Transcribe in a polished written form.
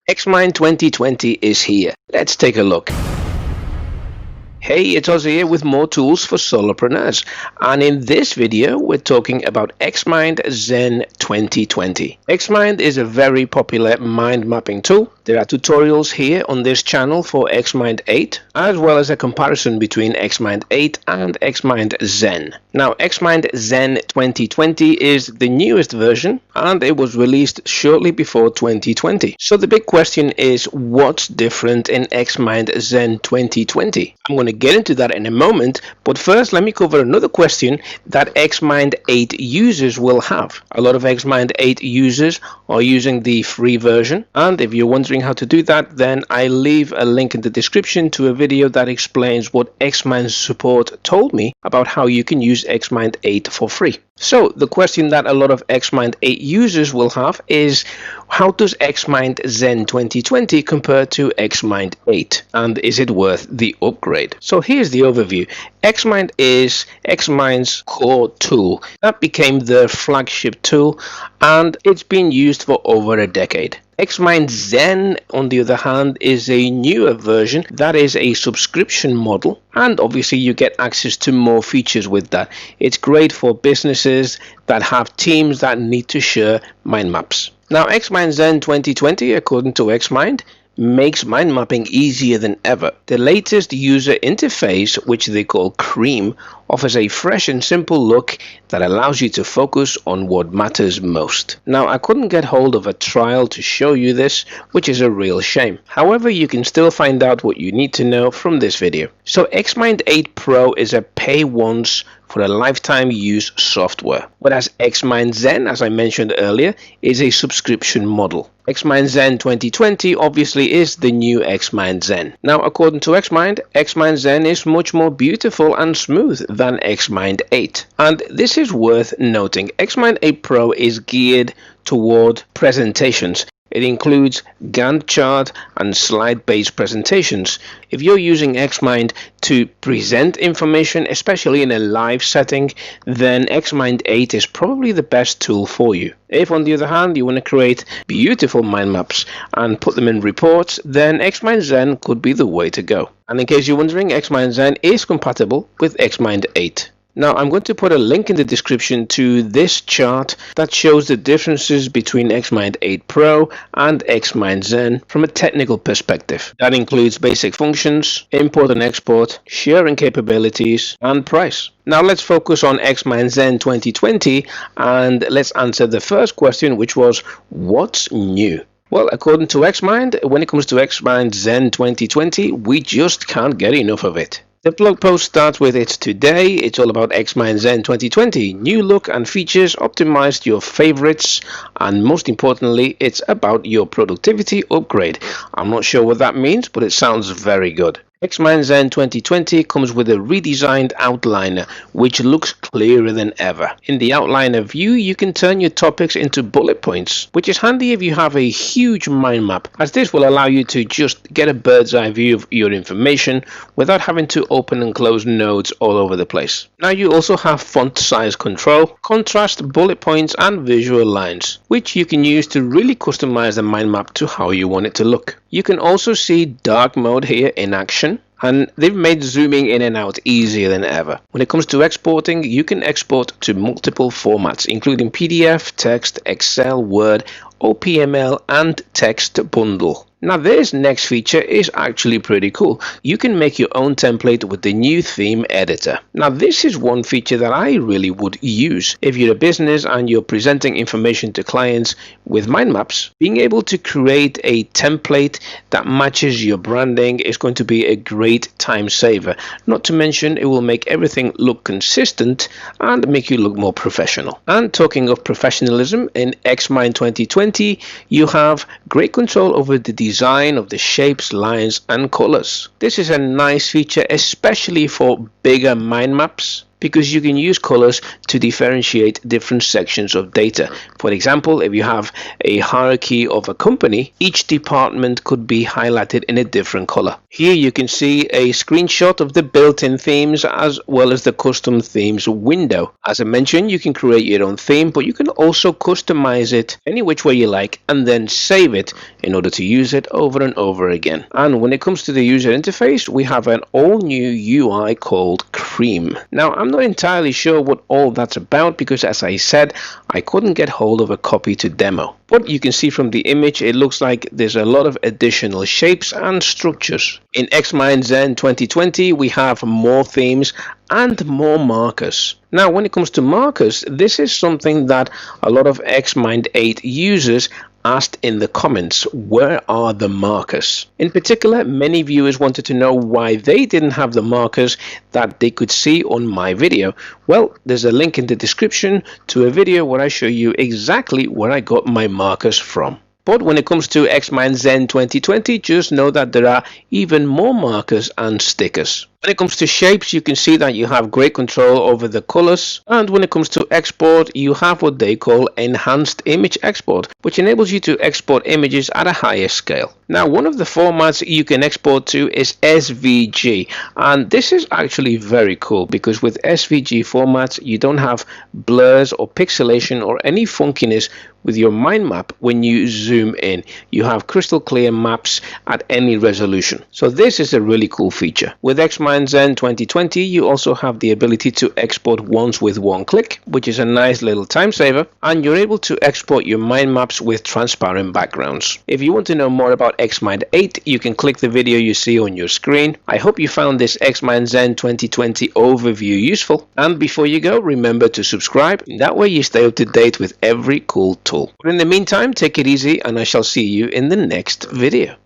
XMIND 2020 is here. Let's take a look. Hey, it's Ozzy here with more tools for solopreneurs, and in this video we're talking about XMIND Zen 2020. XMIND is a very popular mind mapping tool. There are tutorials here on this channel for XMIND 8, as well as a comparison between XMIND 8 and XMIND Zen. Now, XMIND Zen 2020 is the newest version, and it was released shortly before 2020. So the big question is, what's different in XMIND Zen 2020? I'm going to get into that in a moment, but first let me cover another question that XMIND 8 users will have. A lot of XMIND 8 users are using the free version, and if you're wondering how to do that, then I leave a link in the description to a video that explains what XMIND support told me about how you can use XMIND 8 for free. So the question that a lot of XMIND 8 users will have is, how does XMIND Zen 2020 compare to XMIND 8, and is it worth the upgrade? So here's the overview. XMIND is XMIND's core tool that became their flagship tool, and it's been used for over a decade. XMIND Zen, on the other hand, is a newer version that is a subscription model, and obviously you get access to more features with that. It's great for businesses that have teams that need to share mind maps. Now, XMIND Zen 2020, according to XMIND, makes mind mapping easier than ever. The latest user interface, which they call Cream, offers a fresh and simple look that allows you to focus on what matters most. Now, I couldn't get hold of a trial to show you this, which is a real shame. However, you can still find out what you need to know from this video. So XMIND 8 Pro is a pay once for a lifetime use software, whereas XMIND Zen, as I mentioned earlier, is a subscription model. XMIND Zen 2020 obviously is the new XMIND Zen. Now, according to XMIND, XMIND Zen is much more beautiful and smooth than XMIND 8. And this is worth noting. XMIND 8 Pro is geared toward presentations. It includes Gantt chart and slide-based presentations. If you're using XMIND to present information, especially in a live setting, then XMIND 8 is probably the best tool for you. If, on the other hand, you want to create beautiful mind maps and put them in reports, then XMIND Zen could be the way to go. And in case you're wondering, XMIND Zen is compatible with XMIND 8. Now, I'm going to put a link in the description to this chart that shows the differences between XMIND 8 Pro and XMIND Zen from a technical perspective. That includes basic functions, import and export, sharing capabilities, and price. Now let's focus on XMIND Zen 2020 and let's answer the first question, which was, what's new? Well, according to XMIND, when it comes to XMIND Zen 2020, we just can't get enough of it. The blog post starts with "It's today." It's all about XMIND Zen 2020. New look and features, optimized your favorites, and most importantly, it's about your productivity upgrade. I'm not sure what that means, but it sounds very good. XMIND Zen 2020 comes with a redesigned outliner, which looks clearer than ever. In the outliner view, you can turn your topics into bullet points, which is handy if you have a huge mind map, as this will allow you to just get a bird's eye view of your information without having to open and close nodes all over the place. Now, you also have font size control, contrast, bullet points, and visual lines, which you can use to really customize the mind map to how you want it to look. You can also see dark mode here in action, and they've made zooming in and out easier than ever. When it comes to exporting, you can export to multiple formats, including PDF, text, Excel, Word, OPML, and text bundle. Now, this next feature is actually pretty cool. You can make your own template with the new theme editor. Now, this is one feature that I really would use. If you're a business and you're presenting information to clients with mind maps, being able to create a template that matches your branding is going to be a great time saver. Not to mention, it will make everything look consistent and make you look more professional. And talking of professionalism, in XMIND 2020, you have great control over the design of the shapes, lines, and colors. This is a nice feature, especially for bigger mind maps, because you can use colors to differentiate different sections of data. For example, if you have a hierarchy of a company, each department could be highlighted in a different color. Here you can see a screenshot of the built-in themes as well as the custom themes window. As I mentioned, you can create your own theme, but you can also customize it any which way you like and then save it in order to use it over and over again. And when it comes to the user interface, we have an all new UI called Cream. Now, I'm not entirely sure what all that's about because, as I said, I couldn't get hold of a copy to demo. But you can see from the image, it looks like there's a lot of additional shapes and structures. In XMIND Zen 2020, we have more themes and more markers. Now, when it comes to markers, this is something that a lot of XMIND 8 users asked in the comments, where are the markers? In particular, many viewers wanted to know why they didn't have the markers that they could see on my video. Well, there's a link in the description to a video where I show you exactly where I got my markers from. But when it comes to XMIND Zen 2020, just know that there are even more markers and stickers. When it comes to shapes, you can see that you have great control over the colors. And when it comes to export, you have what they call enhanced image export, which enables you to export images at a higher scale. Now, one of the formats you can export to is SVG. And this is actually very cool because with SVG formats, you don't have blurs or pixelation or any funkiness with your mind map when you zoom in. You have crystal clear maps at any resolution. So this is a really cool feature. With XMIND Zen 2020, you also have the ability to export once with one click, which is a nice little time saver, and you're able to export your mind maps with transparent backgrounds. If you want to know more about XMIND 8, you can click the video you see on your screen. I hope you found this XMIND Zen 2020 overview useful, and before you go, remember to subscribe. That way you stay up to date with every cool tool. But in the meantime, take it easy and I shall see you in the next video.